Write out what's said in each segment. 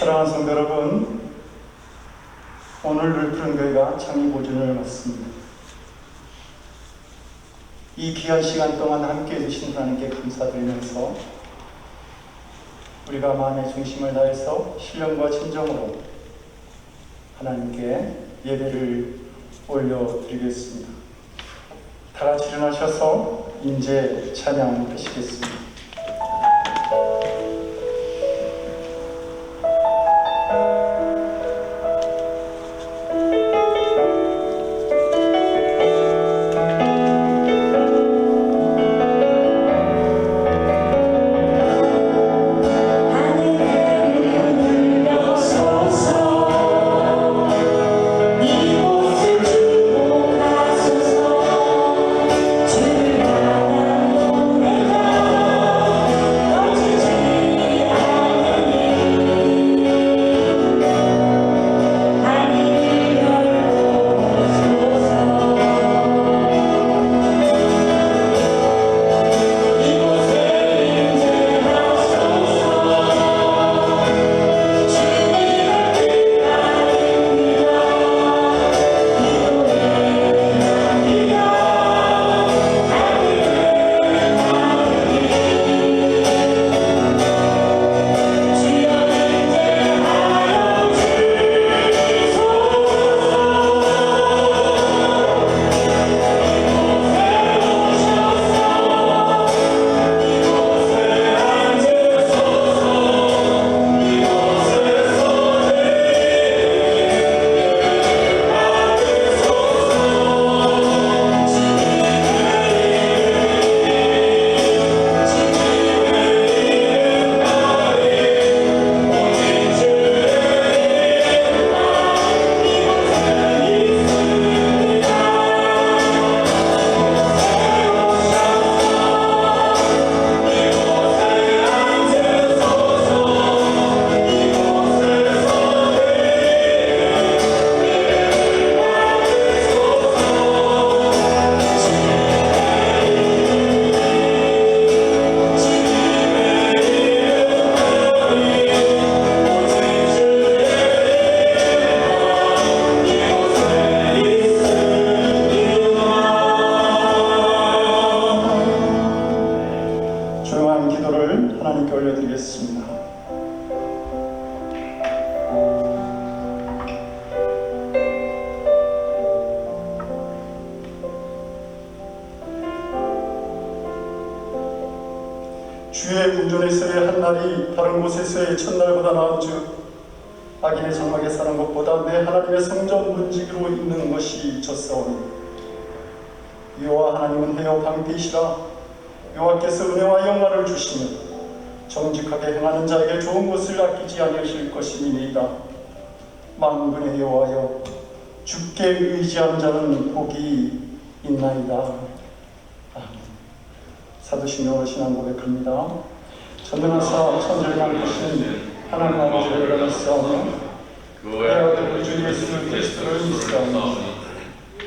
사랑하는 성도 여러분, 오늘 늘푸른교회가 창립 5주년을 맞습니다. 이 귀한 시간 동안 함께해 주신 하나님께 감사드리면서 우리가 마음의 중심을 다해서 신령과 진정으로 하나님께 예배를 올려드리겠습니다. 다 같이 일어나셔서 인재 찬양하시겠습니다. 하나님께 올려드리겠습니다. 주의 궁전에서의 한 날이 다른 곳에서의 첫날보다 나은즉 악인의 장막에 사는 것보다 내 하나님의 성전 문지기로 있는 것이 졌사오니 여호와 하나님은 회여 방패이시라. 여호와께서 은혜와 영광을 주시며 정직하게 행하는 자에게 좋은 것을 아끼지 아니하실 것이니이다. 만군의 여호와여, 주께 의지한 자는 복이 있나이다. 아멘. 사도신경 어르신 고백합니다. 전능하사 천지를 만드신 하나님 아버지를 일어났사오며 그의 아들 우리 주 예수 그리스도를 믿사오니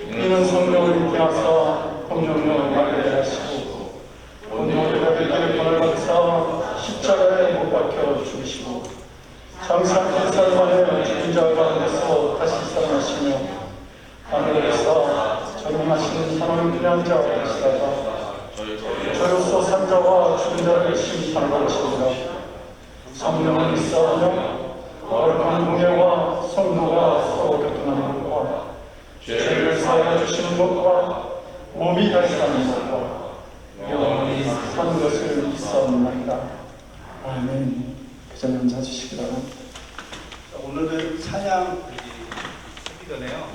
이는 성령을 인하사 성령을 말하게 하시고 온몸에 빛을 권을 받사 십자가에 못 박혀 죽으시고 장사한 살 만에 죽은 자 가운데서 다시 살아나시며 하늘에서 전능하신 하나님 그냥 자 되시다가 저로서 산자와 죽은 자를 심판하러 오시리라. 성령을 믿사오며 거룩한 공예와 성도가 서로 교통하는 것과 죄를 사하여 주시는 것과 몸이 다시 사는 것과 영원히 사는 것을 믿사옵나이다. 아멘. 그 전에 앉아주시기 바랍니다. 오늘은 찬양 하기 전에요.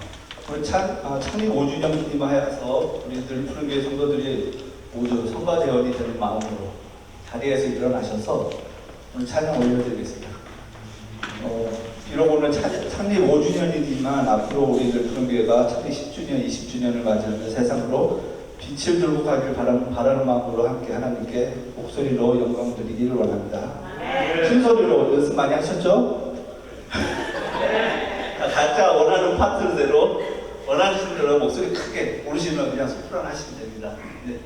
오늘 창립 5주년 기념하여서 우리 늘푸른교회 성도들이 모두 성가대원이 되는 마음으로 자리에서 일어나셔서 오늘 찬양 올려드리겠습니다. 비록 오늘 창립 5주년이지만 앞으로 우리 늘푸른교회가 창립 10주년, 20주년을 맞이하는 세상으로 빛을 들고 가길 바라는 마음으로 함께 하나님께 목소리로 영광 드리기를 원합니다. 큰 소리로 연습 많이 하셨죠? 각자 원하는 파트대로 원하시는 대로 목소리 크게 모르시면 그냥 소프라노 하시면 됩니다. 네.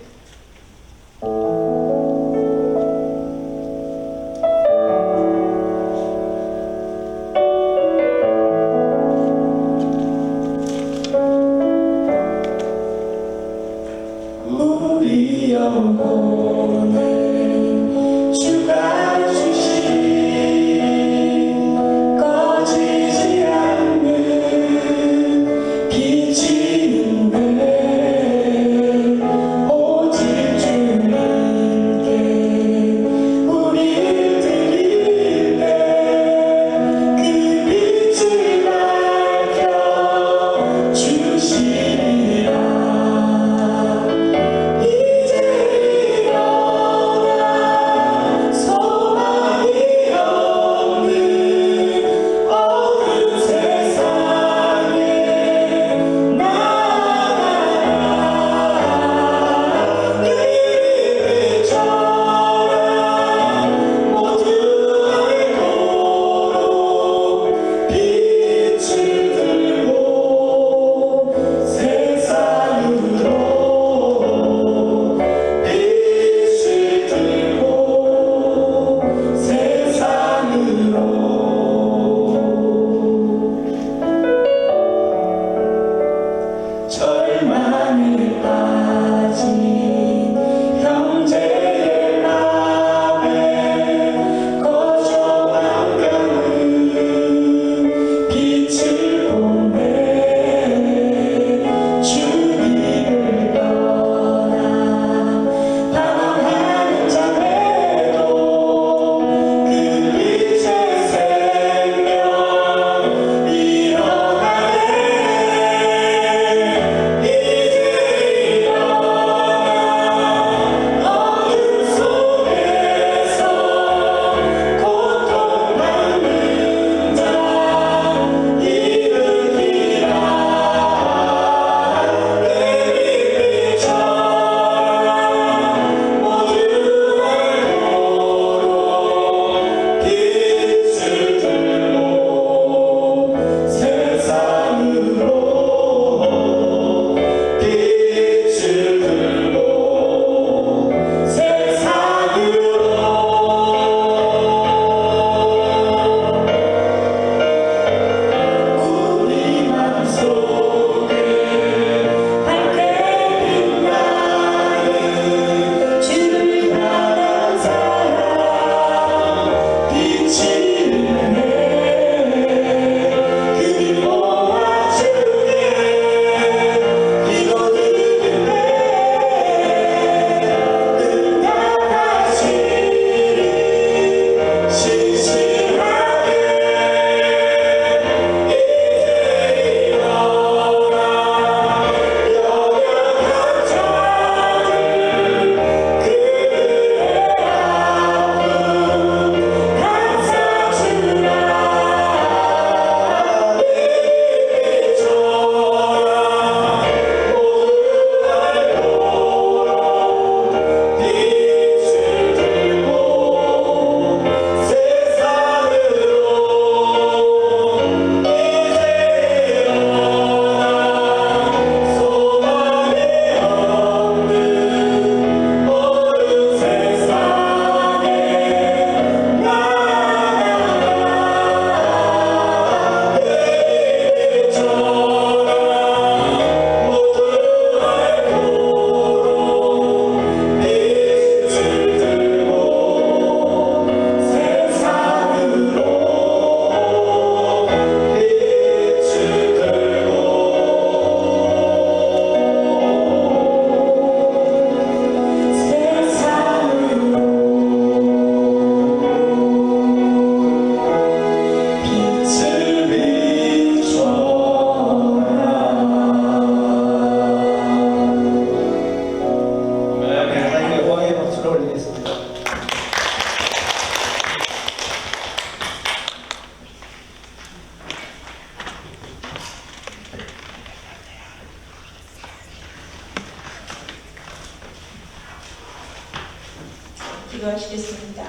기도하시겠습니다.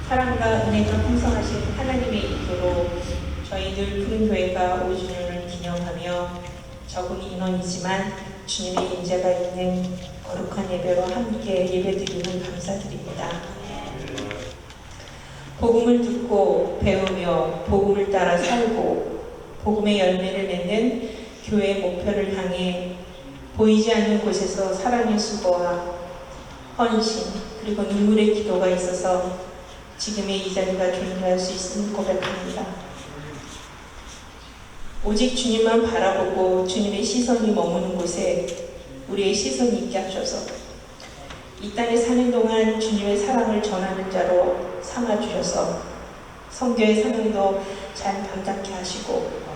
사랑과 은혜가 풍성하신 하나님의 인도로 저희 늘 푸른 교회가 5주년을 기념하며 적은 인원이지만 주님의 인자가 있는 거룩한 예배로 함께 예배드리는 감사드립니다. 복음을 듣고 배우며 복음을 따라 살고 복음의 열매를 맺는 교회의 목표를 향해 보이지 않는 곳에서 사랑의 수고와 헌신 그리고 눈물의 기도가 있어서 지금의 이 자리가 존재할 수 있음을 고백합니다. 오직 주님만 바라보고 주님의 시선이 머무는 곳에 우리의 시선이 있게 하셔서 이 땅에 사는 동안 주님의 사랑을 전하는 자로 삼아주셔서 선교의 사명도 잘 감당케 하시고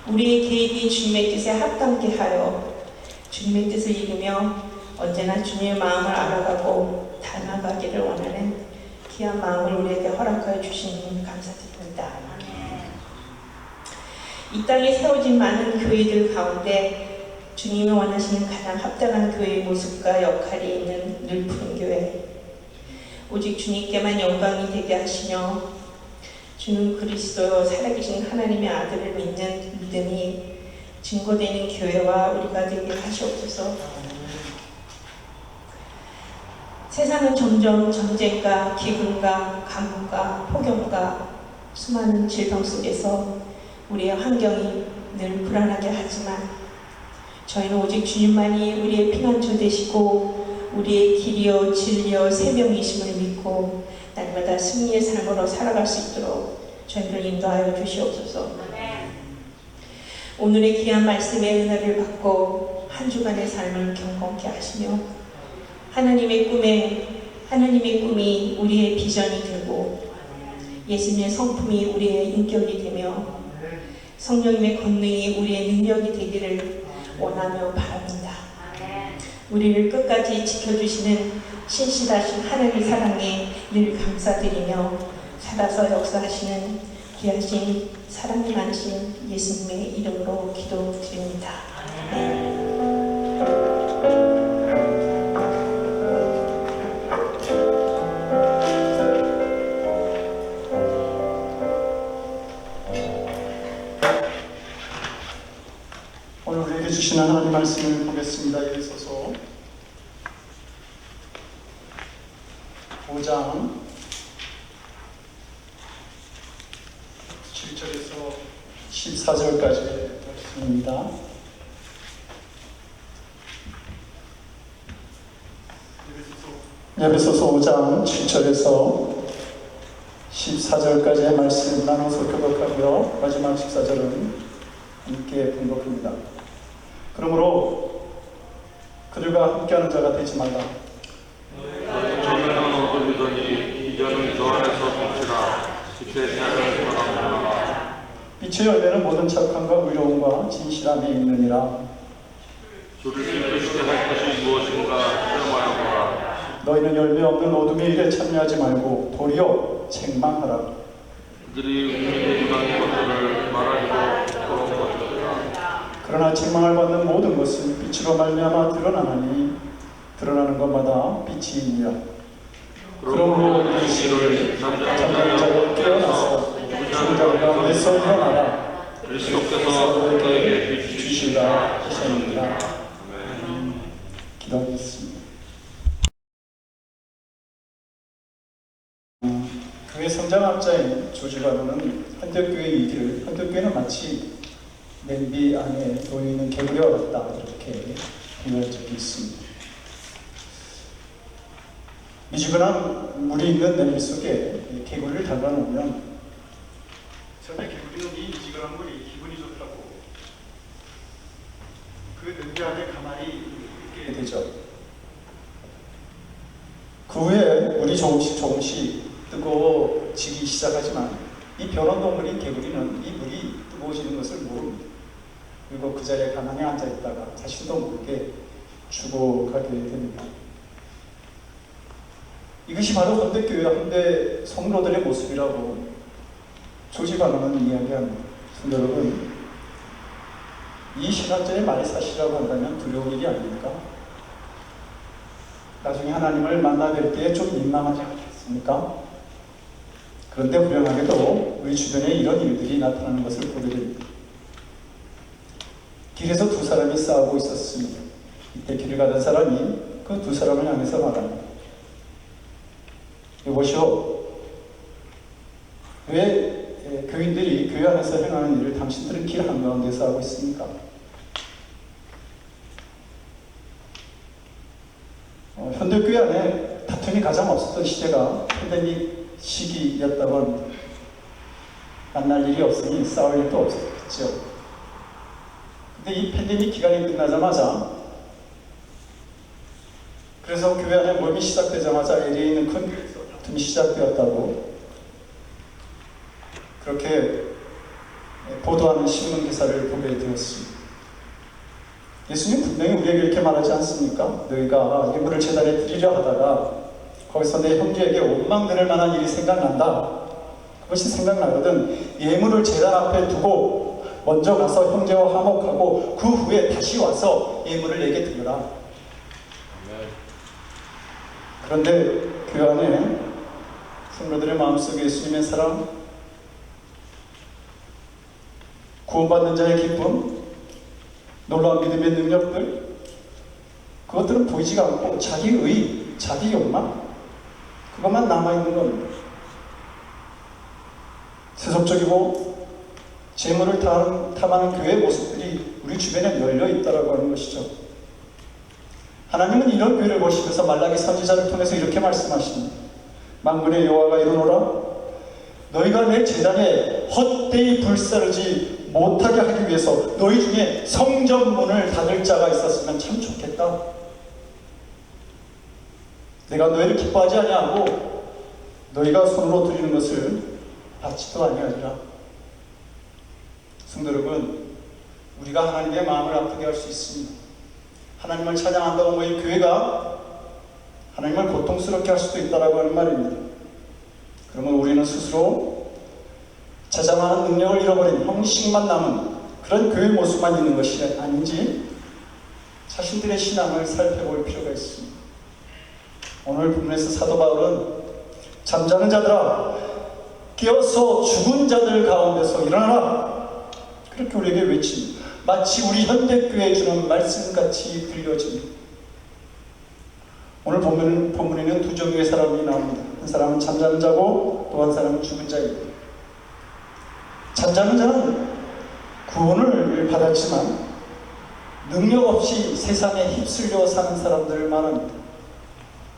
우리의 계획이 주님의 뜻에 합당케 하여 주님의 뜻을 이루며 언제나 주님의 마음을 알아가고 닮아가기를 원하는 귀한 마음을 우리에게 허락하여 주시니 감사드립니다. 이 땅에 세워진 많은 교회들 가운데 주님이 원하시는 가장 합당한 교회의 모습과 역할이 있는 늘 푸른 교회, 오직 주님께만 영광이 되게 하시며 주는 그리스도 살아계신 하나님의 아들을 믿는 믿음이 증거되는 교회와 우리가 되게 하시옵소서. 세상은 점점 전쟁과 기근과 가뭄과 폭염과 수많은 질병 속에서 우리의 환경이 늘 불안하게 하지만 저희는 오직 주님만이 우리의 피난처 되시고 우리의 길이요 진리요 생명이심을 믿고 날마다 승리의 삶으로 살아갈 수 있도록 저희를 인도하여 주시옵소서. 오늘의 귀한 말씀의 은혜를 받고 한 주간의 삶을 경건케 하시며 하나님의 꿈이 우리의 비전이 되고 예수님의 성품이 우리의 인격이 되며 성령님의 권능이 우리의 능력이 되기를 원하며 바랍니다. 우리를 끝까지 지켜주시는 신실하신 하나님의 사랑에 늘 감사드리며 살아서 역사하시는 귀하신 사랑이 많으신 예수님의 이름으로 기도드립니다. 오늘 우리에게 주시는 하나님 말씀을 보겠습니다. 에베소서 5장 7절에서 14절까지 말씀입니다. 에베소서 5장 7절에서 14절까지의 말씀 나눠서 교독하고요. 마지막 14절은 함께 분독합니다. 그러므로 그들과 함께하는 자가 되지 말라. 정의는 어디든지 이전은 저 안에서 동치라. 빛의 자녀를 전하노라. 빛의 열매는 모든 착함과 의로움과 진실함에 있느니라. 주를 기쁘시게 할 것이 무엇인가 체험하여 보라. 너희는 열매 없는 어둠의 일에 참여하지 말고 도리어 책망하라. 그들이 의미의 이방인 것들을 말하기도 그런 것들이라. 그러나 책망을 받는 모든 것은 빛으로 말미암아 드러나나니 드러나는 것마다 빛이니라. 그러므로 이를 잠자는 자가 깨어나서 죽은 자가 에서 일어나라. 그리스도께서 너에게 빛 주시리라 하셨느니라. 기도하겠습니다. 교회 성장학자인 조지 바로는 한덕교회의 이기를 한덕교회는 마치 냄비 안에 놓여있는 개구리와 같다 이렇게 비유한 적이 있습니다. 미지근한 물이 있는 냄비 속에 개구리를 담가놓으면 처음에 개구리는 이 미지근한 물이 기분이 좋다고 그 냄비 안에 가만히 있게 되죠. 그 후에 물이 조금씩 뜨거워지기 시작하지만 이 변온동물인 개구리는 이 물이 뜨거워지는 것을 모릅니다. 그리고 그 자리에 가만히 앉아있다가 자신도 모르게 죽어가게 됩니다. 이것이 바로 헌대교회 헌대 성도들의 모습이라고 조지 바로는 이야기합니다. 여러분, 이 신학자의 말이 사실이라고 한다면 두려운 일이 아닙니까? 나중에 하나님을 만나 뵐 때에 좀 민망하지 않겠습니까? 그런데 불행하게도 우리 주변에 이런 일들이 나타나는 것을 보게 됩니다. 길에서 두 사람이 싸우고 있었습니다. 이때 길을 가던 사람이 그 두 사람을 향해서 말합니다. 여보시오, 왜 교인들이 교회 안에서 행하는 일을 당신들은 길 한가운데서 하고 있습니까? 현대교회 안에 다툼이 가장 없었던 시대가 팬데믹 시기였다고 합니다. 만날 일이 없으니 싸울 일도 없었겠죠. 근데 이 팬데믹 기간이 끝나자마자, 그래서 교회 안에 모임이 시작되자마자 LA에 있는 큰 교회에서 다툼이 시작되었다고 그렇게 보도하는 신문 기사를 보게 되었습니다. 예수님 분명히 우리에게 이렇게 말하지 않습니까? 너희가 예물을 제단에 드리려 하다가 거기서 내 형제에게 원망될 만한 일이 생각난다. 그것이 생각나거든 예물을 제단 앞에 두고 먼저 가서 형제와 화목하고 그 후에 다시 와서 예물을 내게 드려라. 그런데 그 안에 성도들의 마음속에 예수님의 사랑, 구원받는 자의 기쁨, 놀라운 믿음의 능력들, 그것들은 보이지가 않고 자기의, 자기 욕망, 그것만 남아있는 겁니다. 세속적이고 재물을 탐하는 교회의 모습들이 우리 주변에 널려있다라고 하는 것이죠. 하나님은 이런 교회를 보시면서 말라기 선지자를 통해서 이렇게 말씀하십니다. 만군의 여호와가 이르노라, 너희가 내 제단에 헛되이 불사르지 못하게 하기 위해서 너희 중에 성전 문을 닫을 자가 있었으면 참 좋겠다. 내가 너희를 기뻐하지 아니하고 너희가 손으로 드리는 것을 받지도 아니하리라. 성도 여러분, 우리가 하나님의 마음을 아프게 할 수 있습니다. 하나님을 찬양한다고 모인 교회가 하나님을 고통스럽게 할 수도 있다고 하는 말입니다. 그러면 우리는 스스로 자장하는 능력을 잃어버린 형식만 남은 그런 교회 모습만 있는 것이 아닌지 자신들의 신앙을 살펴볼 필요가 있습니다. 오늘 본문에서 사도 바울은 잠자는 자들아 깨어서 죽은 자들 가운데서 일어나라, 그렇게 우리에게 외칩니다. 마치 우리 현대교회에 주는 말씀같이 들려집니다. 오늘 본문에는 두 종류의 사람이 나옵니다. 한 사람은 잠자는 자고 또 한 사람은 죽은 자입니다. 잠자는 자는 구원을 받았지만 능력 없이 세상에 휩쓸려 사는 사람들을 말합니다.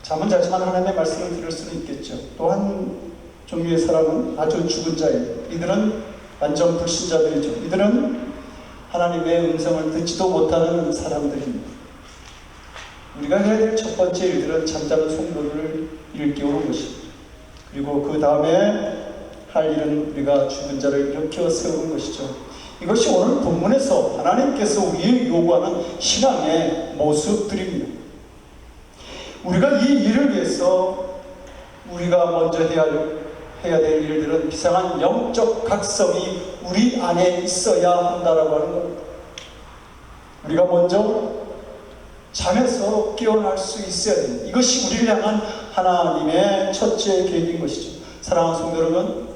잠은 자지만 하나님의 말씀을 들을 수는 있겠죠. 또 한 종류의 사람은 아주 죽은 자입니다. 이들은 완전 불신자들이죠. 이들은 하나님의 음성을 듣지도 못하는 사람들입니다. 우리가 해야 될 첫 번째 일들은 잠자는 성도들을 일깨우는 것입니다. 그리고 그 다음에 할 일은 우리가 죽은 자를 일으켜 세우는 것이죠. 이것이 오늘 본문에서 하나님께서 우리에게 요구하는 신앙의 모습들입니다. 우리가 이 일을 위해서 우리가 먼저 해야 될 일들은 비상한 영적 각성이 우리 안에 있어야 한다라고 하는 겁니다. 우리가 먼저 잠에서 깨어날 수 있어야 됩니다. 이것이 우리를 향한 하나님의 첫째 계획인 것이죠. 사랑하는 성도 여러분,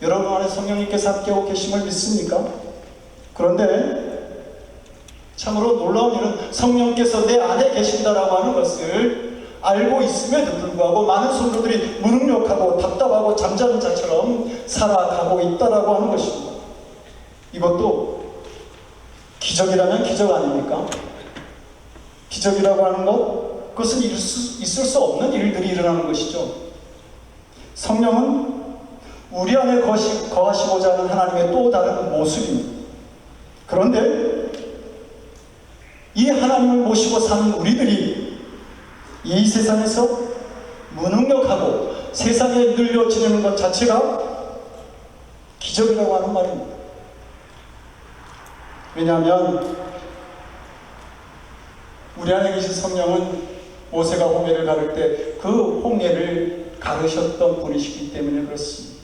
여러분 안에 성령님께서 함께하고 계심을 믿습니까? 그런데 참으로 놀라운 일은 성령께서 내 안에 계신다라고 하는 것을 알고 있음에도 불구하고 많은 성도들이 무능력하고 답답하고 잠자는 자처럼 살아가고 있다라고 하는 것입니다. 이것도 기적이라면 기적 아닙니까? 기적이라고 하는 것, 그것은 있을 수 없는 일들이 일어나는 것이죠. 성령은 우리 안에 거하시고자 하는 하나님의 또 다른 모습입니다. 그런데 이 하나님을 모시고 사는 우리들이 이 세상에서 무능력하고 세상에 눌려 지내는 것 자체가 기적이라고 하는 말입니다. 왜냐하면 우리 안에 계신 성령은 모세가 홍해를 가를 때 그 홍해를 가르셨던 분이시기 때문에 그렇습니다.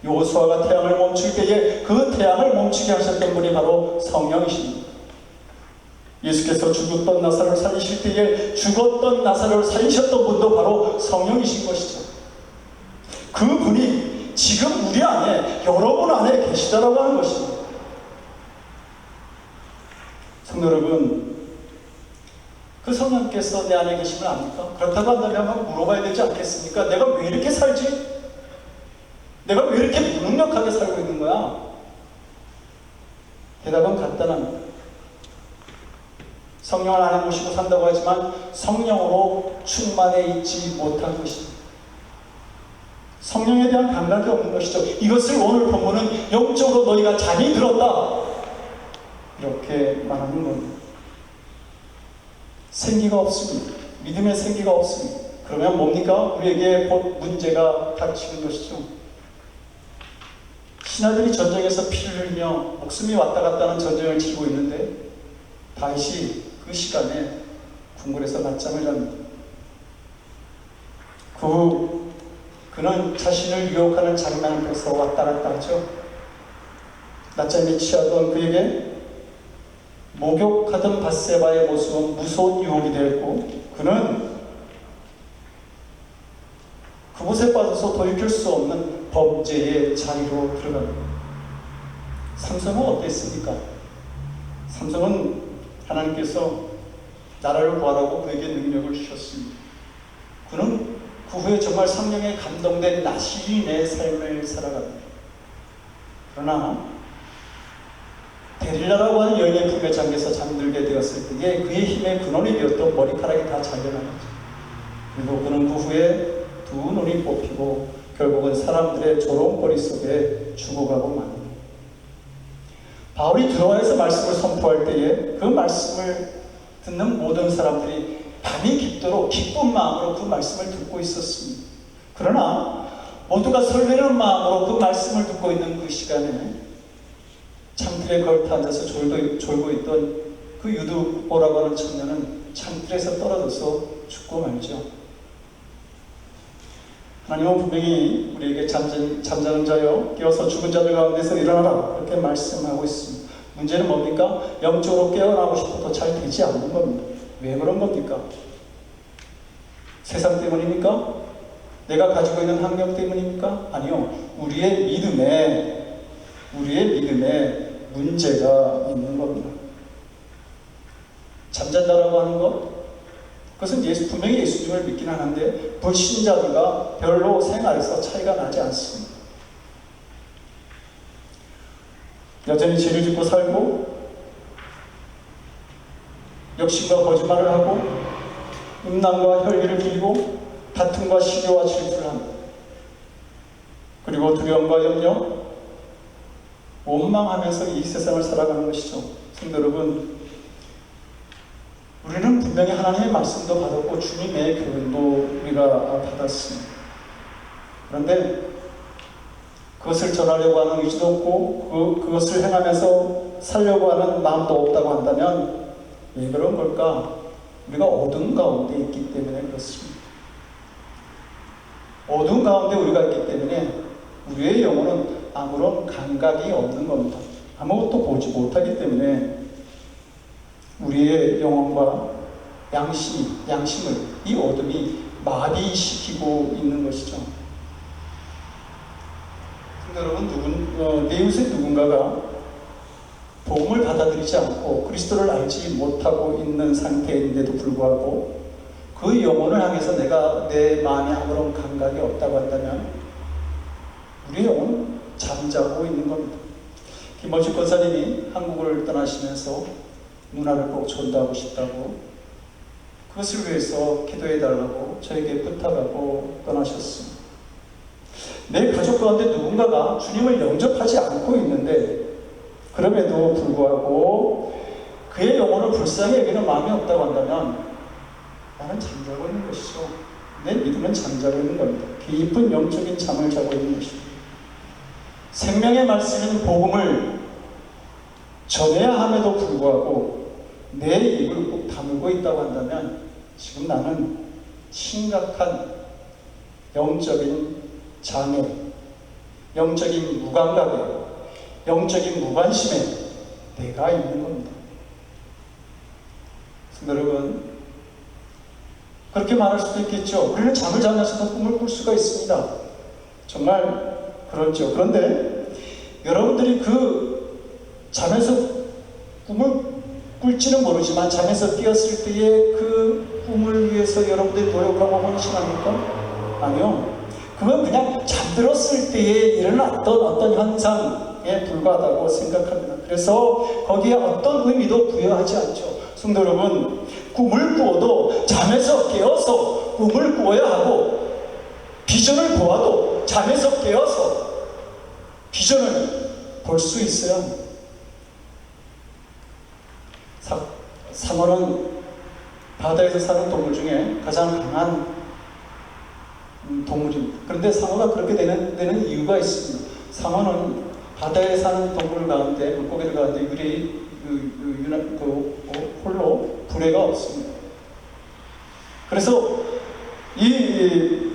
여호수아가 태양을 멈출 때에 그 태양을 멈추게 하셨던 분이 바로 성령이십니다. 예수께서 죽었던 나사로를 살리실 때에 죽었던 나사로를 살리셨던 분도 바로 성령이신 것이죠. 그분이 지금 우리 안에, 여러분 안에 계시다라고 하는 것입니다. 성도 여러분, 그 성령께서 내 안에 계시면 압니까? 그렇다고 한다면 한번 물어봐야 되지 않겠습니까? 내가 왜 이렇게 살지? 내가 왜 이렇게 무능력하게 살고 있는 거야? 대답은 간단합니다. 성령을 안에 모시고 산다고 하지만 성령으로 충만해 있지 못한 것입니다. 성령에 대한 감각이 없는 것이죠. 이것을 오늘 본문은 영적으로 너희가 잠이 들었다, 이렇게 말하는 겁니다. 생기가 없습니다. 믿음의 생기가 없습니다. 그러면 뭡니까? 우리에게 곧 문제가 닥치는 것이죠. 신하들이 전쟁에서 피를 흘리며 목숨이 왔다 갔다 하는 전쟁을 치르고 있는데 다윗이 그 시간에 궁궐에서 낮잠을 잡니다. 그는 자신을 유혹하는 장난 앞에서 왔다 갔다 하죠. 낮잠에 취하던 그에게 목욕하던 밧세바의 모습은 무서운 유혹이 되었고, 그는 그곳에 빠져서 돌이킬 수 없는 범죄의 자리로 들어갑니다. 삼손은 어땠습니까? 삼손은 하나님께서 나라를 구하라고 그에게 능력을 주셨습니다. 그는 그 후에 정말 성령에 감동된 나시인의 삶을 살아갑니다. 그러나 데릴라라고 하는 여인의 품에 잠겨서 잠들게 되었을 때에 그의 힘의 근원이 되었던 머리카락이 다 잘려나갔죠. 그리고 그는 그 후에 두 눈이 뽑히고 결국은 사람들의 조롱거리 속에 죽어가고 맙니다. 바울이 들어와서 말씀을 선포할 때에 그 말씀을 듣는 모든 사람들이 밤이 깊도록 기쁜 마음으로 그 말씀을 듣고 있었습니다. 그러나 모두가 설레는 마음으로 그 말씀을 듣고 있는 그 시간에 창틀에 걸터 앉아서 졸고 있던 그 유두보라고 하는 청년은 창틀에서 떨어져서 죽고 말죠. 하나님은 분명히 우리에게 잠자는 자여 깨어서 죽은 자들 가운데서 일어나라, 이렇게 말씀하고 있습니다. 문제는 뭡니까? 영적으로 깨어나고 싶어도 잘 되지 않는 겁니다. 왜 그런 겁니까? 세상 때문입니까? 내가 가지고 있는 환경 때문입니까? 아니요. 우리의 믿음에 문제가 있는 겁니다. 잠잔다라고 하는 것, 그것은 분명히 예수님을 믿긴 하는데 불신자들과 별로 생활에서 차이가 나지 않습니다. 여전히 죄를 짓고 살고 역심과 거짓말을 하고 음란과 혈기를 기리고 다툼과 시기와 질투를 합니다. 그리고 두려움과 염려, 원망하면서 이 세상을 살아가는 것이죠. 성도 여러분, 우리는 분명히 하나님의 말씀도 받았고 주님의 교훈도 우리가 받았습니다. 그런데 그것을 전하려고 하는 의지도 없고 그것을 행하면서 살려고 하는 마음도 없다고 한다면 왜 그런 걸까? 우리가 어두운 가운데 있기 때문에 그렇습니다. 어두운 가운데 우리가 있기 때문에 우리의 영혼은 아무런 감각이 없는 겁니다. 아무것도 보지 못하기 때문에 우리의 영혼과 양심을 이 어둠이 마비시키고 있는 것이죠. 여러분, 내 이웃의 누군가가 복음을 받아들이지 않고 그리스도를 알지 못하고 있는 상태인데도 불구하고 그 영혼을 향해서 내가 내 마음에 아무런 감각이 없다고 한다면 우리의 영혼은 잠자고 있는 겁니다. 김원식 권사님이 한국을 떠나시면서 누나를 꼭 전도하고 싶다고, 그것을 위해서 기도해달라고 저에게 부탁하고 떠나셨습니다. 내 가족 가운데 누군가가 주님을 영접하지 않고 있는데 그럼에도 불구하고 그의 영혼을 불쌍히 여기는 마음이 없다고 한다면 나는 잠자고 있는 것이죠. 내 믿음은 잠자고 있는 겁니다. 깊은 영적인 잠을 자고 있는 것입니다. 생명의 말씀인 복음을 전해야 함에도 불구하고 내 입을 꼭 다물고 있다고 한다면 지금 나는 심각한 영적인 장애, 영적인 무감각에, 영적인 무관심에 내가 있는 겁니다. 성도 여러분, 그렇게 말할 수도 있겠죠. 우리는 잠을 자면서도 꿈을 꿀 수가 있습니다. 정말 그렇죠. 그런데 여러분들이 그 잠에서 꿈을 꿀지는 모르지만 잠에서 깨었을 때의 그 꿈을 위해서 여러분들이 노력하고 헌신합니까? 아니요. 그건 그냥 잠들었을 때에 일어났던 어떤 현상에 불과하다고 생각합니다. 그래서 거기에 어떤 의미도 부여하지 않죠. 성도 여러분, 꿈을 꾸어도 잠에서 깨어서 꿈을 꾸어야 하고, 비전을 보아도 잠에서 깨어서 비전을 볼 수 있어야 합니다. 상어는 바다에서 사는 동물 중에 가장 강한 동물입니다. 그런데 상어가 그렇게 되는 이유가 있습니다. 상어는 바다에 사는 동물 가운데, 물고기들 가운데 홀로 부레가 없습니다. 그래서 이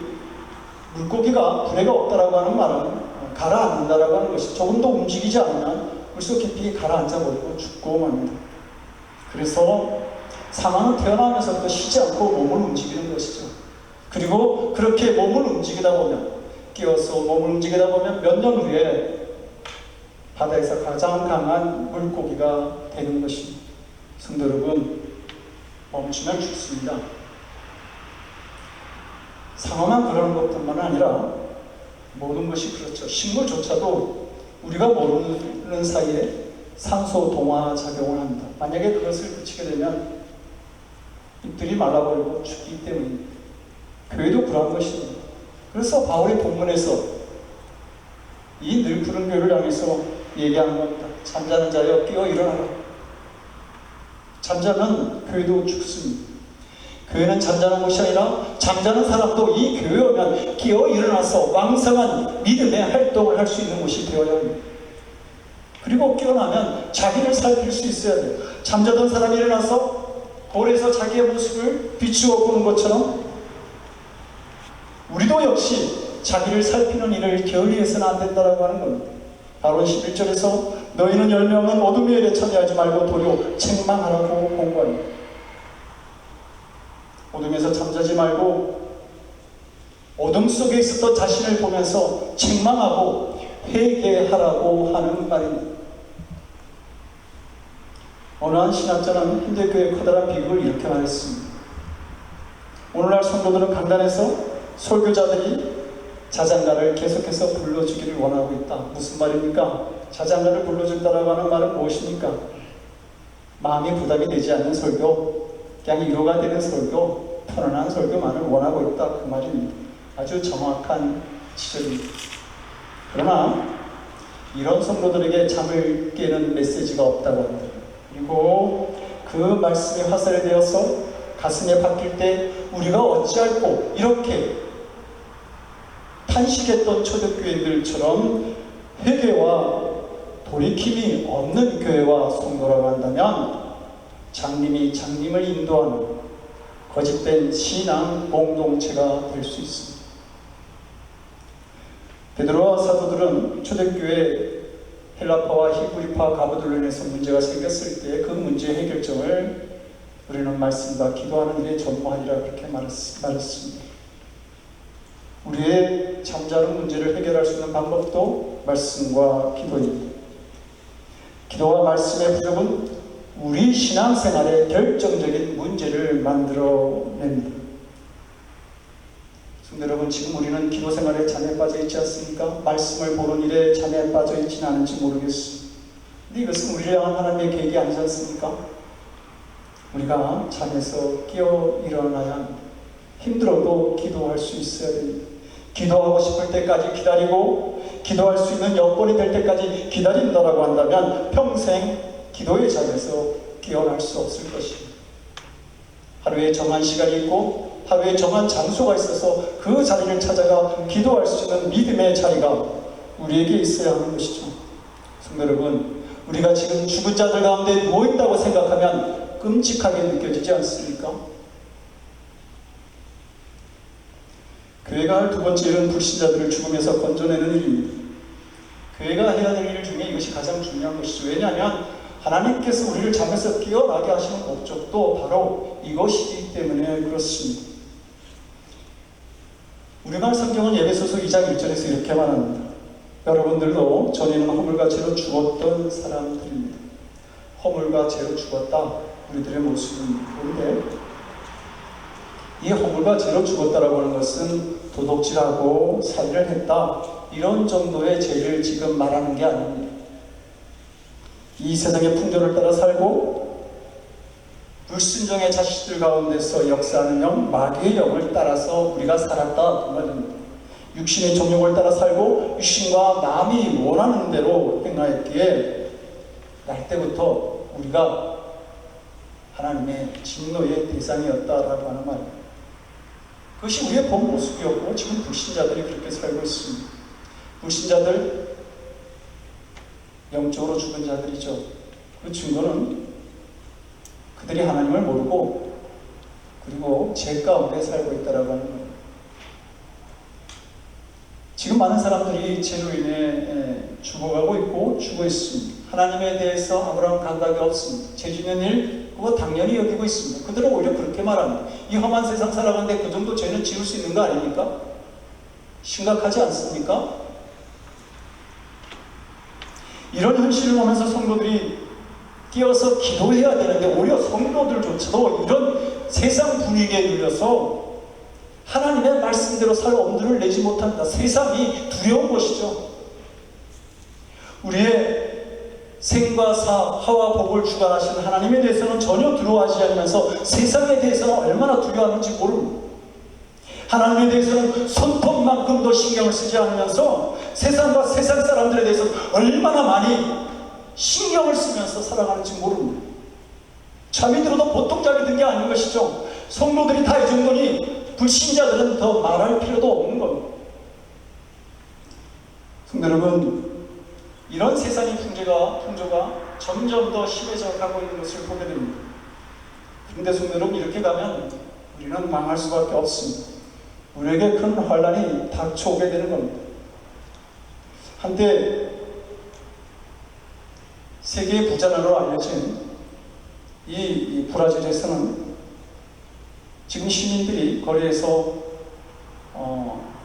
물고기가 부레가 없다라고 하는 말은 가라앉는다라고 하는 것이, 조금 더 움직이지 않으면 물속 깊이 가라앉아버리고 죽고 맙니다. 그래서 상어는 태어나면서부터 쉬지 않고 몸을 움직이는 것이죠. 그리고 그렇게 몸을 움직이다 보면, 깨어서 몸을 움직이다 보면 몇 년 후에 바다에서 가장 강한 물고기가 되는 것입니다. 성도 여러분, 멈추면 죽습니다. 상어만 그러는 것뿐만 아니라 모든 것이 그렇죠. 식물조차도 우리가 모르는 사이에 산소 동화 작용을 합니다. 만약에 그것을 그치게 되면 잎들이 말라버리고 죽기 때문입니다. 교회도 그러한 것입니다. 그래서 바울의 본문에서 이 늘 푸른 교회를 향해서 얘기하는 겁니다. 잠자는 자여 깨어 일어나라. 잠자면 교회도 죽습니다. 교회는 잠자는 곳이 아니라 잠자는 사람도 이 교회에 오면 깨어 일어나서 왕성한 믿음의 활동을 할 수 있는 곳이 되어야 합니다. 그리고 깨어나면 자기를 살필 수 있어야 돼요. 잠자던 사람이 일어나서 거울에서 자기의 모습을 비추어 보는 것처럼 우리도 역시 자기를 살피는 일을 게을리해서는 안 된다고 하는 겁니다. 바로 11절에서 너희는 10명은 어둠의 일에 참여하지 말고 도리어 책망하라고 공부합니다. 어둠에서 잠자지 말고 어둠 속에 있었던 자신을 보면서 책망하고 회개하라고 하는 말입니다. 어느 한 신학자는 현대교회의 커다란 비극을 이렇게 말했습니다. 오늘날 성도들은 강단에서 설교자들이 자장가를 계속해서 불러주기를 원하고 있다. 무슨 말입니까? 자장가를 불러준다라고 하는 말은 무엇입니까? 마음이 부담이 되지 않는 설교, 그냥 위로가 되는 설교, 편안한 설교만을 원하고 있다. 그 말입니다. 아주 정확한 지적입니다. 그러나 이런 성도들에게 잠을 깨는 메시지가 없다고 합니다. 그리고 그 말씀이 화살이 되어서 가슴에 박힐 때 우리가 어찌할꼬 이렇게 탄식했던 초대교인들처럼 회개와 돌이킴이 없는 교회와 성도라고 한다면 장님이 장님을 인도하는 거짓된 신앙 공동체가 될 수 있습니다. 베드로와 사도들은 초대교회 헬라파와 히브리파 가부들로 인해서 문제가 생겼을 때 그 문제 해결점을 우리는 말씀과 기도하는 일에 전무하리라 그렇게 말했습니다. 우리의 잠자는 문제를 해결할 수 있는 방법도 말씀과 기도입니다. 기도와 말씀의 부족은 우리 신앙생활에 결정적인 문제를 만들어냅니다. 성도 여러분, 지금 우리는 기도 생활에 잠에 빠져 있지 않습니까? 말씀을 보는 일에 잠에 빠져 있지는 않은지 모르겠습니다. 근데 이것은 우리를 향한 하나님의 계획이 아니지 않습니까? 우리가 잠에서 깨어 일어나야 합니다. 힘들어도 기도할 수 있어야 됩니다. 기도하고 싶을 때까지 기다리고 기도할 수 있는 여건이 될 때까지 기다린다라고 한다면 평생 기도의 자리에서 깨어날 수 없을 것입니다. 하루에 정한 시간이 있고 하루에 정한 장소가 있어서 그 자리를 찾아가 기도할 수 있는 믿음의 자리가 우리에게 있어야 하는 것이죠. 성도 여러분, 우리가 지금 죽은 자들 가운데 누워있다고 생각하면 끔찍하게 느껴지지 않습니까? 교회가 할 두 번째 일은 불신자들을 죽음에서 건져내는 일입니다. 교회가 해야 될 일 중에 이것이 가장 중요한 것이죠. 왜냐하면 하나님께서 우리를 잠에서 깨어나게 하시는 목적도 바로 이것이기 때문에 그렇습니다. 우리말 성경은 에베소서 2장 1절에서 이렇게 말합니다. 여러분들도 전에는 허물과 죄로 죽었던 사람들입니다. 허물과 죄로 죽었다. 우리들의 모습은. 그런데 이 허물과 죄로 죽었다라고 하는 것은 도둑질하고 살인을 했다, 이런 정도의 죄를 지금 말하는 게 아닙니다. 이 세상의 풍조를 따라 살고 불순종의 자식들 가운데서 역사하는 영, 마귀의 영을 따라서 우리가 살았다, 그 말입니다. 육신의 정욕을 따라 살고 육신과 남이 원하는 대로 행하였기에 날 때부터 우리가 하나님의 진노의 대상이었다라고 하는 말입니다. 그것이 우리의 본 모습이었고 지금 불신자들이 그렇게 살고 있습니다. 불신자들, 영적으로 죽은 자들이죠. 그 증거는 그들이 하나님을 모르고 그리고 죄 가운데 살고 있다라고 하는 거예요. 지금 많은 사람들이 죄로 인해 죽어가고 있고 죽어 있습니다. 하나님에 대해서 아무런 감각이 없습니다. 죄 짓는 일, 그거 당연히 여기고 있습니다. 그들은 오히려 그렇게 말합니다. 이 험한 세상 살아가는데 그 정도 죄는 지을 수 있는 거 아닙니까? 심각하지 않습니까? 이런 현실을 보면서 성도들이 뛰어서 기도해야 되는데 오히려 성도들조차도 이런 세상 분위기에 눌려서 하나님의 말씀대로 살 엄두를 내지 못한다. 세상이 두려운 것이죠. 우리의 생과 사, 하와 복을 주관하시는 하나님에 대해서는 전혀 두려워하지 않으면서 세상에 대해서는 얼마나 두려워하는지 모릅니다. 하나님에 대해서는 손톱만큼 더 신경을 쓰지 않으면서 세상과 세상 사람들에 대해서 얼마나 많이 신경을 쓰면서 살아가는지 모릅니다. 잠이 들어도 보통 잠이 든 게 아닌 것이죠. 성도들이 다 이 정도니 불신자들은 더 말할 필요도 없는 겁니다. 성도 여러분, 이런 세상의 풍조가 점점 더 심해져 가고 있는 것을 보게 됩니다. 그런데 성도 여러분, 이렇게 가면 우리는 망할 수밖에 없습니다. 우리에게 큰 환란이 닥쳐오게 되는 겁니다. 한때 세계의 부자나라로 알려진 이 브라질에서는 지금 시민들이 거리에서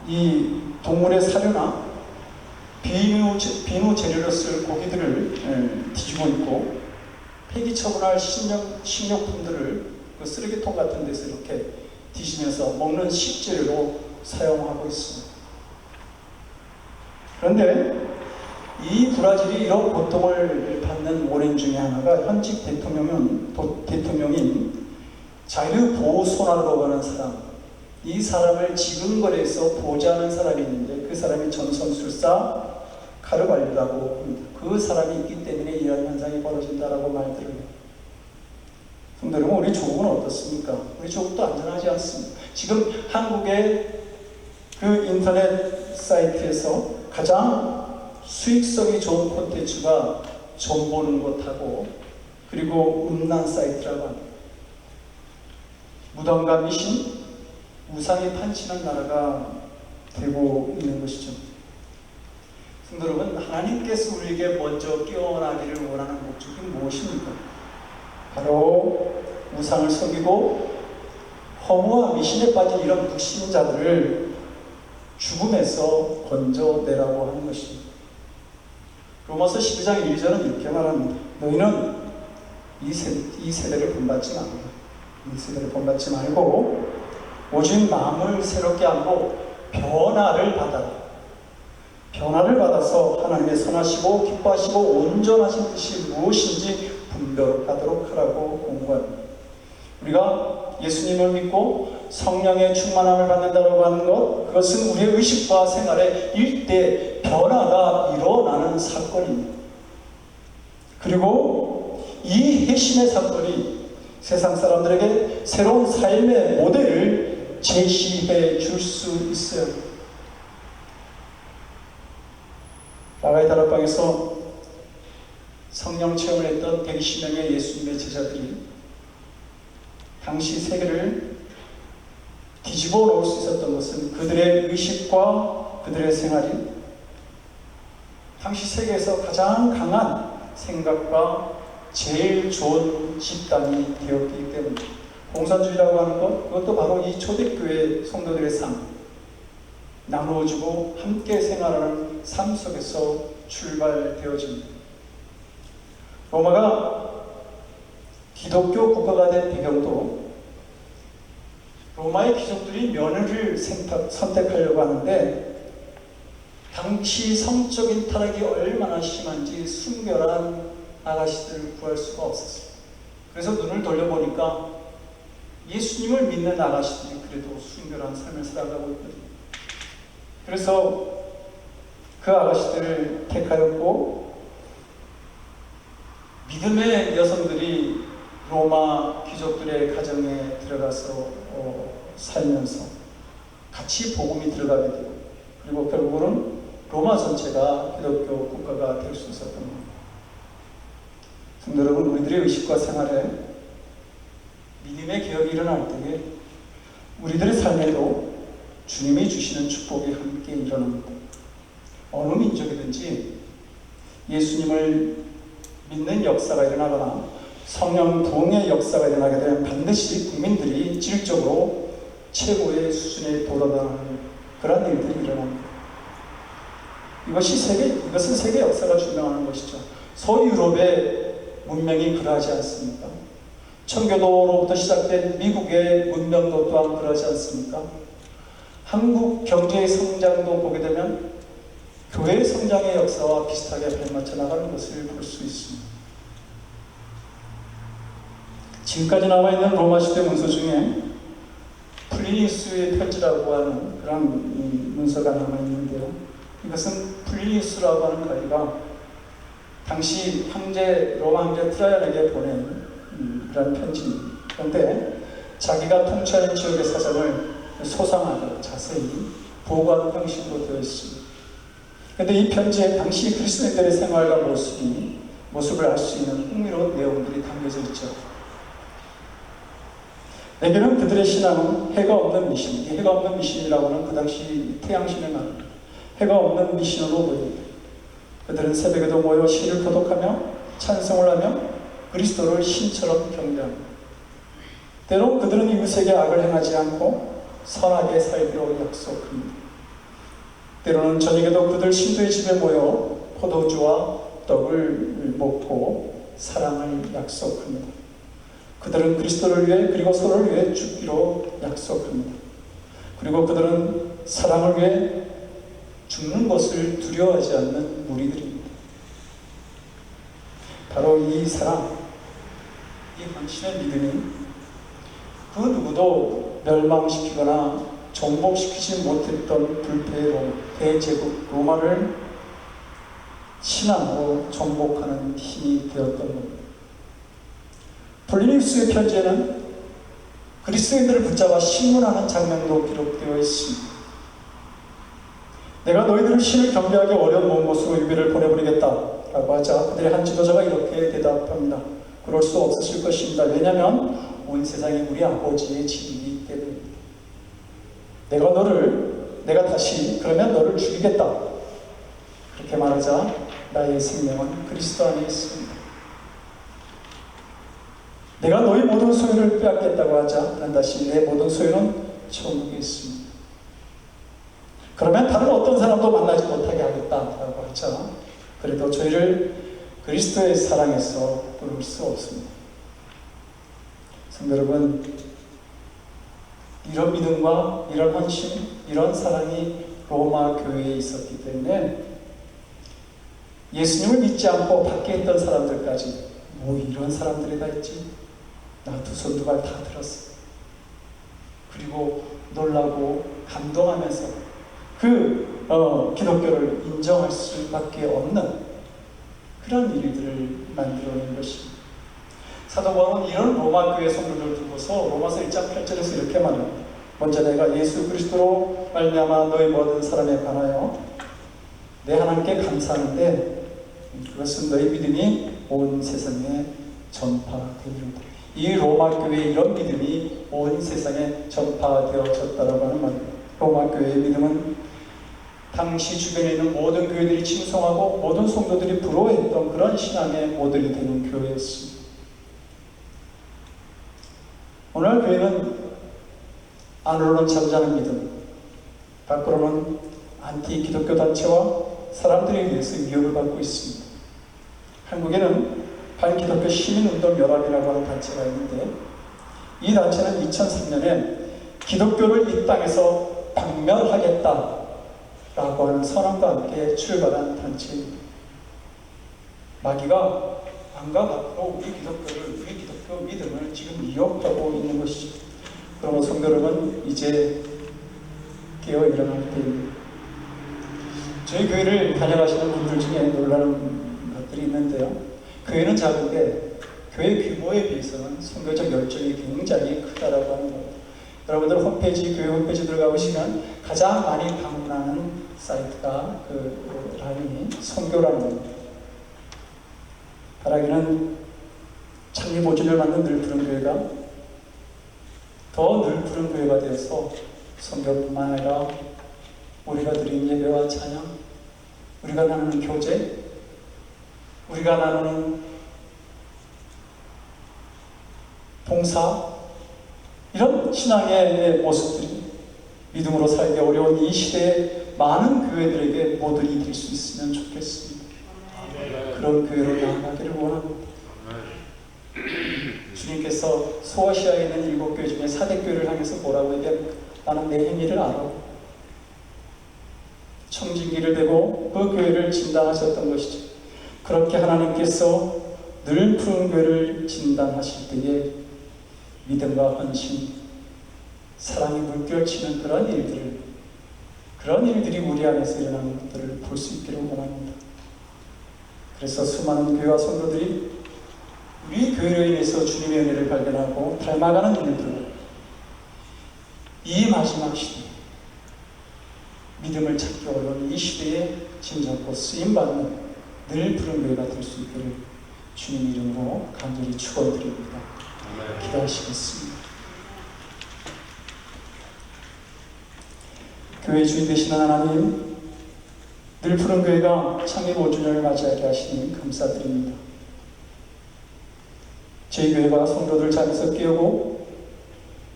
이 동물의 사료나 비누 재료로 쓸 고기들을 뒤집어 입고 폐기 처분할 식료품들을 그 쓰레기통 같은 데서 이렇게 뒤지면서 먹는 식재료로 사용하고 있습니다. 그런데 이 브라질이 이런 고통을 받는 원인 중에 하나가 현직 대통령인 자유 보소나로라고 하는 사람, 이 사람을 지근거리에서 보좌하는 사람이 있는데 그 사람이 전선술사 카르발리라고 합니다. 그 사람이 있기 때문에 이런 현상이 벌어진다라고 말들을 해요. 근데 여러분, 우리 조국은 어떻습니까? 우리 조국도 안전하지 않습니다. 지금 한국의 그 인터넷 사이트에서 가장 수익성이 좋은 콘텐츠가 점 보는 것하고 그리고 음란 사이트라고 합니다. 무덤과 미신, 우상이 판치는 나라가 되고 있는 것이죠. 성도 여러분, 하나님께서 우리에게 먼저 깨어나기를 원하는 목적이 무엇입니까? 바로 우상을 섬기고 허무와 미신에 빠진 이런 불신자들을 죽음에서 건져내라고 하는 것입니다. 로마서 12장 1절은 이렇게 말합니다. 너희는 이 세대를 본받지 말라. 이 세대를 본받지 말고 오직 마음을 새롭게 하고 변화를 받아라. 변화를 받아서 하나님의 선하시고 기뻐하시고 온전하신 뜻이 무엇인지 분별하도록 하라고 공부합니다. 우리가 예수님을 믿고 성령의 충만함을 받는다고 하는 것, 그것은 우리의 의식과 생활에 일대 변화가 일어나는 사건입니다. 그리고 이 회심의 사건이 세상 사람들에게 새로운 삶의 모델을 제시해 줄 수 있어요. 라가이 다락방에서 성령 체험을 했던 120명의 예수님의 제자들이 당시 세계를 뒤집어 놓을 수 있었던 것은 그들의 의식과 그들의 생활이 당시 세계에서 가장 강한 생각과 제일 좋은 집단이 되었기 때문에 공산주의라고 하는 것, 그것도 바로 이 초대교회 성도들의 삶, 나누어주고 함께 생활하는 삶 속에서 출발되어집니다. 로마가 기독교 국가가 된 배경도 로마의 귀족들이 며느리를 선택하려고 하는데 당시 성적인 타락이 얼마나 심한지 순결한 아가씨들을 구할 수가 없었어요. 그래서 눈을 돌려보니까 예수님을 믿는 아가씨들이 그래도 순결한 삶을 살아가고 있거든요. 그래서 그 아가씨들을 택하였고 믿음의 여성들이 로마 귀족들의 가정에 들어가서 살면서 같이 복음이 들어가게 되고 그리고 결국은 로마 전체가 기독교 국가가 될 수 있었던 겁니다. 성도 여러분, 우리들의 의식과 생활에 믿음의 개혁이 일어날 때에 우리들의 삶에도 주님이 주시는 축복이 함께 일어납니다. 어느 민족이든지 예수님을 믿는 역사가 일어나거나 성령 부흥의 역사가 일어나게 되면 반드시 국민들이 질적으로 최고의 수준에 도달하는 그런 일들이 일어납니다. 이것은 세계 역사가 증명하는 것이죠. 서유럽의 문명이 그러하지 않습니까? 청교도로부터 시작된 미국의 문명도 또한 그러하지 않습니까? 한국 경제의 성장도 보게 되면 교회의 성장의 역사와 비슷하게 발맞춰 나가는 것을 볼 수 있습니다. 지금까지 남아있는 로마 시대 문서 중에 플리니우스의 편지라고 하는 그런 문서가 남아있는데요. 이것은 플리니우스라고 하는 관리가 당시 로마 형제 트라이안에게 보낸 그런 편지입니다. 그런데 자기가 통치하는 지역의 사정을 소상하게 자세히 보고하는 형식으로 되어 있습니다. 그런데 이 편지에 당시 그리스도인들의 생활과 모습을 알 수 있는 흥미로운 내용들이 담겨져 있죠. 내게는 그들의 신앙은 해가 없는 미신, 이 해가 없는 미신이라고 하는 그 당시 태양신의 말입니다. 해가 없는 미신으로 보입니다. 그들은 새벽에도 모여 시를 도독하며 찬송을 하며 그리스도를 신처럼 경배합니다. 때로 그들은 이웃에게 악을 행하지 않고 선하게 살기로 약속합니다. 때로는 저녁에도 그들 신도의 집에 모여 포도주와 떡을 먹고 사랑을 약속합니다. 그들은 그리스도를 위해 그리고 서로를 위해 죽기로 약속합니다. 그리고 그들은 사랑을 위해 죽는 것을 두려워하지 않는 무리들입니다. 바로 이 사랑, 이 헌신의 믿음이 그 누구도 멸망시키거나 정복시키지 못했던 불패의 대제국 로마를 신앙으로 정복하는 힘이 되었던 겁니다. 플리니우스의 편지에는 그리스도인들을 붙잡아 신문하는 장면도 기록되어 있습니다. 내가 너희들을 신을 경배하기 어려운 먼 곳으로 유배를 보내버리겠다 라고 하자 그들의 한 지도자가 이렇게 대답합니다. 그럴 수 없으실 것입니다. 왜냐하면 온 세상이 우리 아버지의 집이기 때문입니다. 내가 다시 그러면 너를 죽이겠다 그렇게 말하자 나의 생명은 그리스도 안에 있습니다. 내가 너희 모든 소유를 빼앗겠다고 하자 난 다시 내 모든 소유는 천국에 있습니다. 그러면 다른 어떤 사람도 만나지 못하게 하겠다라고 하자 그래도 저희를 그리스도의 사랑에서 끊을 수 없습니다. 성도 여러분, 이런 믿음과 이런 헌신, 이런 사랑이 로마 교회에 있었기 때문에 예수님을 믿지 않고 밖에 있던 사람들까지 뭐 이런 사람들이 다 있지? 나 두 손 두 발 다 들었어. 그리고 놀라고 감동하면서 기독교를 인정할 수밖에 없는 그런 일들을 만들어낸 것입니다. 사도 바울은 이런 로마 교회 성도들을 두고서 로마서 1장 8절에서 이렇게 말합니다. 먼저 내가 예수 그리스도로 말미암아 너희 모든 사람에 관하여 내 하나님께 감사하는데 그것은 너희 믿음이 온 세상에 전파되리로다. 이 로마 교회의 이런 믿음이 온 세상에 전파되어졌다라고 하는 말입니다. 로마 교회의 믿음은 당시 주변에 있는 모든 교회들이 칭송하고 모든 성도들이 부러워했던 그런 신앙의 모델이 되는 교회였습니다. 오늘 교회는 안으로는 잠자는 믿음, 밖으로는 안티 기독교 단체와 사람들에 의해서 위협을 받고 있습니다. 한국에는 반기독교 시민운동연합이라고 하는 단체가 있는데, 이 단체는 2003년에 기독교를 이 땅에서 박멸하겠다라고 하는 선언과 함께 출발한 단체입니다. 마귀가 안과 밖으로 우리 기독교 믿음을 지금 미혹하고 있는 것이죠. 그러므로 성도 여러분, 이제 깨어 일어날 때입니다. 저희 교회를 다녀가시는 분들 중에 놀라는 것들이 있는데요. 교회는 작은데 교회 규모에 비해서는 선교적 열정이 굉장히 크다라고 하는 겁니다. 여러분들 홈페이지, 교회 홈페이지 들어가 보시면 가장 많이 방문하는 사이트가 그 라인이 선교라는 겁니다. 바라기는 창립 5주년을 맞는 늘푸른 교회가 더 늘푸른 교회가 되어서 선교뿐만 아니라 우리가 드린 예배와 찬양, 우리가 나누는 교제, 우리가 나누는 봉사, 이런 신앙의 모습들이 믿음으로 살기 어려운 이 시대에 많은 교회들에게 모델이 될 수 있으면 좋겠습니다. 그런 교회로 나아가기를 원합니다. 주님께서 소아시아에 있는 7교회 중에 4대교회를 향해서 뭐라고 얘기합니까? 나는 내 행위를 알아. 청진기를 대고 그 교회를 진단하셨던 것이죠. 그렇게 하나님께서 늘 푸른 교회를 진단하실 때에 믿음과 헌신, 사랑이 물결치는 그런 일들이 우리 안에서 일어나는 것들을 볼 수 있기를 원합니다. 그래서 수많은 교회와 성도들이 우리 교회로 인해서 주님의 은혜를 발견하고 닮아가는 일들, 이 마지막 시대, 믿음을 찾기 어려운 이 시대에 진정고 쓰임받는 늘 푸른 교회가 될 수 있기를 주님 이름으로 간절히 축원드립니다. 기도하시겠습니다. 교회 주인 되시는 하나님, 늘 푸른 교회가 창립 5주년을 맞이하게 하시니 감사드립니다. 저희 교회가 성도들 자리에서 깨우고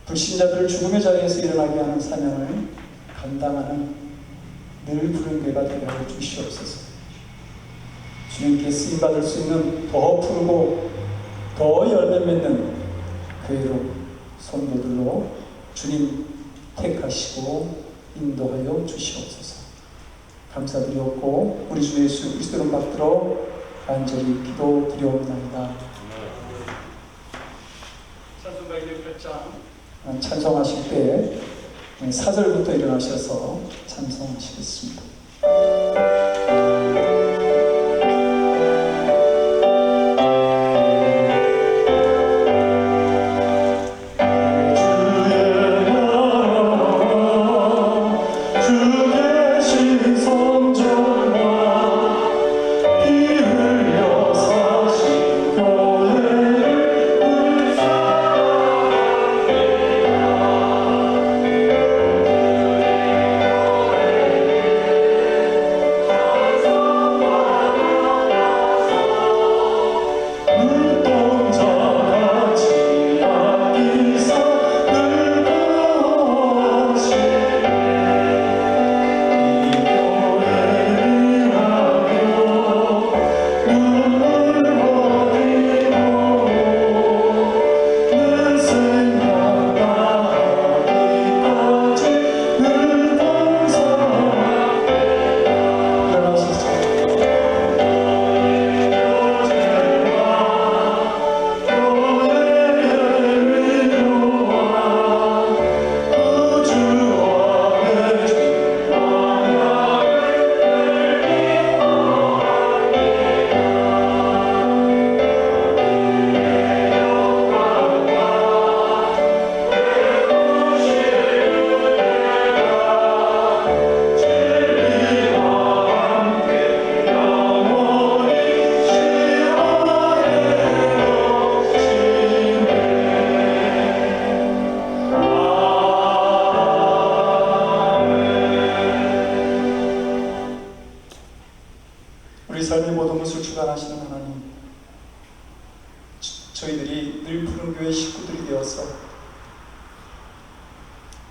불신자들을 죽음의 자리에서 일어나게 하는 사명을 감당하는 늘 푸른 교회가 되게 하여 주시옵소서. 주님께 쓰임받을 수 있는 더 푸르고 더 열매 맺는 교회로, 성도들로 주님 택하시고 인도하여 주시옵소서. 감사드리옵고 우리 주 예수 그리스도를 받들어 간절히 기도드리옵나이다. 찬송가 208장 찬송하실 때 4절부터 일어나셔서 찬송하시겠습니다. 주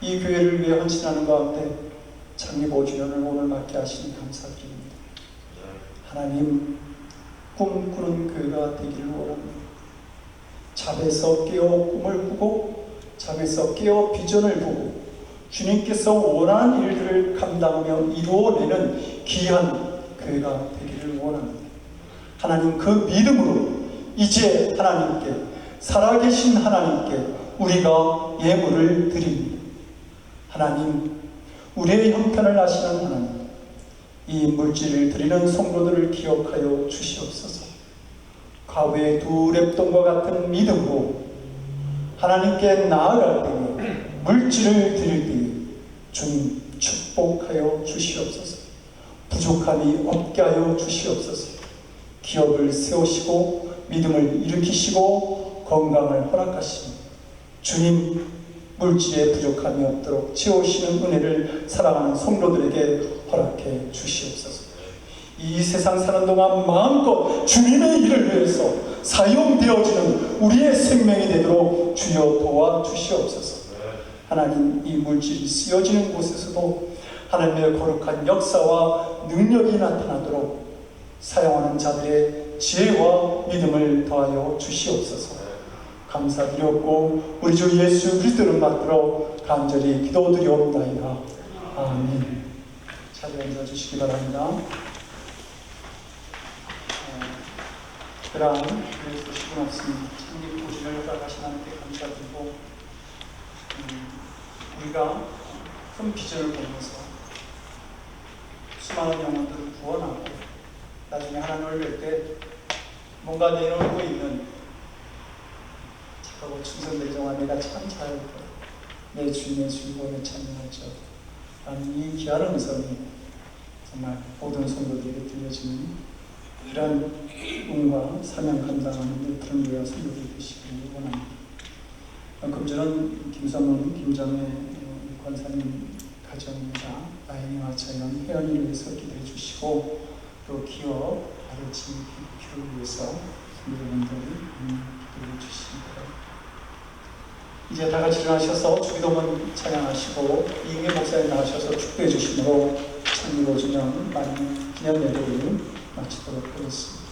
이 교회를 위해 헌신하는 가운데 창립 5주년을 오늘 맞게 하시니 감사드립니다. 하나님, 꿈꾸는 교회가 되기를 원합니다. 잠에서 깨어 꿈을 꾸고 잠에서 깨어 비전을 보고 주님께서 원하는 일들을 감당하며 이루어내는 귀한 교회가 되기를 원합니다. 하나님, 그 믿음으로 이제 하나님께, 살아계신 하나님께 우리가 예물을 드립니다. 하나님, 우리의 형편을 아시는 하나님, 이 물질을 드리는 성도들을 기억하여 주시옵소서. 과거의 두 랩돈과 같은 믿음으로 하나님께 나아갈 때에 물질을 드릴 때에 주님 축복하여 주시옵소서. 부족함이 없게 하여 주시옵소서. 기업을 세우시고 믿음을 일으키시고 건강을 허락하시며 주님, 물질에 부족함이 없도록 채우시는 은혜를 사랑하는 성도들에게 허락해 주시옵소서. 이 세상 사는 동안 마음껏 주님의 일을 위해서 사용되어지는 우리의 생명이 되도록 주여 도와주시옵소서. 하나님, 이 물질이 쓰여지는 곳에서도 하나님의 거룩한 역사와 능력이 나타나도록 사용하는 자들의 지혜와 믿음을 더하여 주시옵소서. 감사드렸고 우리 주 예수 그리스도를 받들어 간절히 기도드리옵나이다. 아멘. 자리에 앉아주시기 바랍니다. 그러한 교회 소식은 없습니다. 창립 5주년을 허락하신 하나님께 감사드리고 우리가 큰 비전을 보면서 수많은 영혼들을 구원하고 나중에 하나님을 뵐 때 뭔가 내놓고 있는 착하고 충성된 종아, 내가 참 잘했다, 내 주님의 주인공에 참여하죠 라는 이 귀한 음성이 정말 모든 성도들에게 들려지는 이런 운과 사명 감당하는 그런 교회와 성도들이 되시기를 원합니다. 금주는 김성훈, 김정혜 권사님 가정입니다. 라인이와 자연 회원을 위해서 기도해 주시고 또 기업 아래지 기도를 위해서 성도분들이 기도해 주십니다. 이제 다 같이 일어나셔서 주기도문 찬양하시고 이인계 목사님 나가셔서 축도해 주시므로 창립 5주년 많은 기념 예배를 마치도록 하겠습니다.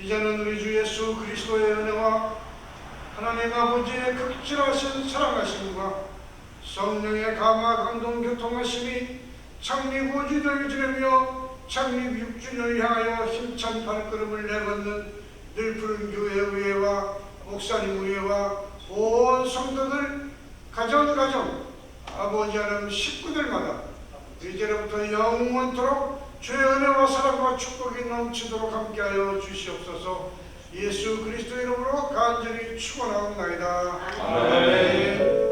이제는 우리 주 예수 그리스도의 은혜와 하나님 아버지의 극진하신 사랑하심과 성령의 감화 감동 교통하심이 창립 5주년을 지내며 창립 6주년을 향하여 힘찬 발걸음을 내걷는 늘푸른 교회 의회와 목사님 의회와 온 성도들 가정 아버지 하나님 식구들마다 이제로부터 영원토록 주의 은혜와 사랑과 축복이 넘치도록 함께하여 주시옵소서. 예수 그리스도 이름으로 간절히 축원하옵나이다. 아멘.